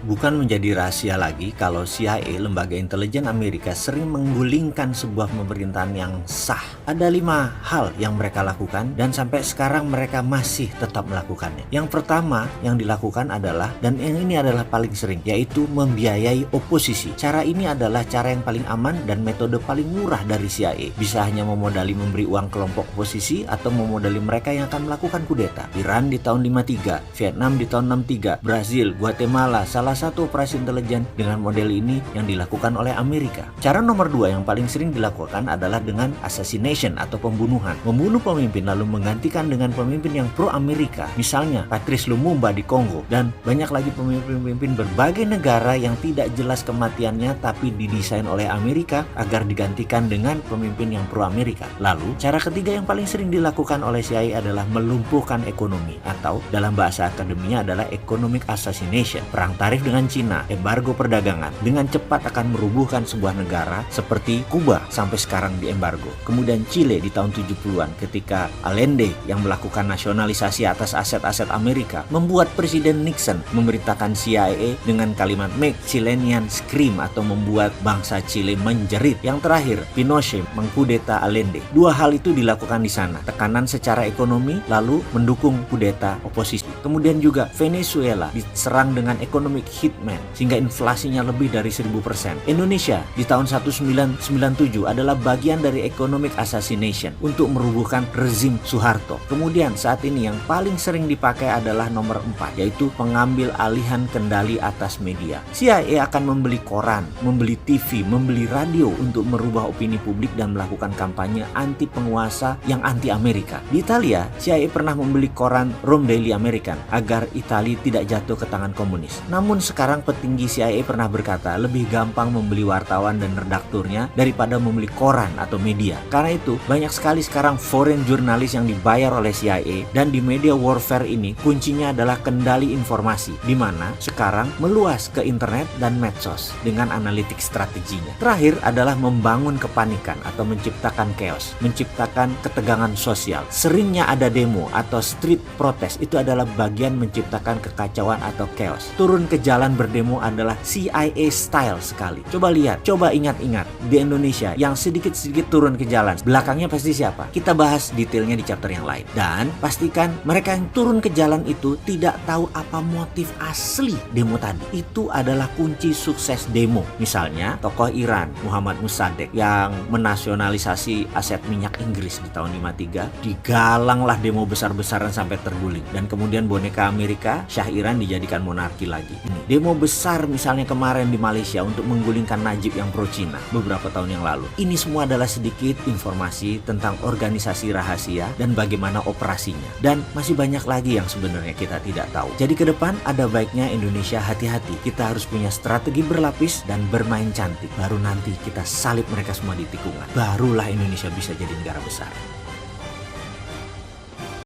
Bukan menjadi rahasia lagi kalau CIA, lembaga intelijen Amerika, sering menggulingkan sebuah pemerintahan yang sah. Ada 5 hal yang mereka lakukan dan sampai sekarang mereka masih tetap melakukannya. Yang pertama yang dilakukan adalah, dan yang ini adalah paling sering, yaitu membiayai oposisi. Cara ini adalah cara yang paling aman dan metode paling murah dari CIA. Bisa hanya memodali memberi uang kelompok oposisi atau memodali mereka yang akan melakukan kudeta. Iran di tahun 53, Vietnam di tahun 63, Brazil, Guatemala, salah satu operasi intelijen dengan model ini yang dilakukan oleh Amerika. Cara nomor 2 yang paling sering dilakukan adalah dengan assassination atau pembunuhan. Membunuh pemimpin lalu menggantikan dengan pemimpin yang pro-Amerika. Misalnya Patrice Lumumba di Kongo, dan banyak lagi pemimpin-pemimpin berbagai negara yang tidak jelas kematiannya tapi didesain oleh Amerika agar digantikan dengan pemimpin yang pro-Amerika. Lalu, cara ketiga yang paling sering dilakukan oleh CIA adalah melumpuhkan ekonomi, atau dalam bahasa akademinya adalah economic assassination. Perang tarif dengan Cina, embargo perdagangan, dengan cepat akan merubuhkan sebuah negara seperti Kuba sampai sekarang di embargo. Kemudian Chile di tahun 70-an ketika Allende yang melakukan nasionalisasi atas aset-aset Amerika membuat Presiden Nixon memerintahkan CIA dengan kalimat "Make Chileans Scream" atau membuat bangsa Chile menjerit. Yang terakhir, Pinochet mengkudeta Allende. 2 hal itu dilakukan di sana. Tekanan secara ekonomi lalu mendukung kudeta oposisi. Kemudian juga Venezuela diserang dengan economic hitman sehingga inflasinya lebih dari 1000%. Indonesia di tahun 1997 adalah bagian dari economic assassination untuk merubuhkan rezim Soeharto. Kemudian saat ini yang paling sering dipakai adalah nomor 4, yaitu pengambil alihan kendali atas media. CIA akan membeli koran, membeli TV, membeli radio untuk merubah opini publik dan melakukan kampanye anti penguasa yang anti Amerika. Di Italia, CIA pernah membeli koran Rome Daily American agar Italia tidak jatuh ke tangan komunis. Namun sekarang petinggi CIA pernah berkata lebih gampang membeli wartawan dan redakturnya daripada membeli koran atau media. Karena itu banyak sekali sekarang foreign jurnalis yang dibayar oleh CIA, dan di media warfare ini kuncinya adalah kendali informasi, di mana sekarang meluas ke internet dan medsos dengan analitik strateginya. Terakhir adalah membangun kepanikan atau menciptakan chaos, menciptakan ketegangan sosial. Seringnya ada demo atau street protest, itu adalah bagian menciptakan kekacauan atau chaos. Turun ke jalan berdemo adalah CIA style sekali. Coba lihat, coba ingat-ingat di Indonesia yang sedikit-sedikit turun ke jalan, belakangnya pasti siapa? Kita bahas detailnya di chapter yang lain. Dan pastikan mereka yang turun ke jalan itu tidak tahu apa motif asli demo tadi. Itu adalah kunci sukses demo. Misalnya tokoh Iran Muhammad Mossadegh yang menasionalisasi aset minyak Inggris di tahun 53, digalanglah demo besar-besaran sampai terguling, dan kemudian boneka Amerika Shah Iran dijadikan monarki lagi. Demo besar misalnya kemarin di Malaysia untuk menggulingkan Najib yang pro Cina beberapa tahun yang lalu. Ini semua adalah sedikit informasi tentang organisasi rahasia dan bagaimana operasinya. Dan masih banyak lagi yang sebenarnya kita tidak tahu. Jadi ke depan ada baiknya Indonesia hati-hati. Kita harus punya strategi berlapis dan bermain cantik. Baru nanti kita salib mereka semua di tikungan. Barulah Indonesia bisa jadi negara besar.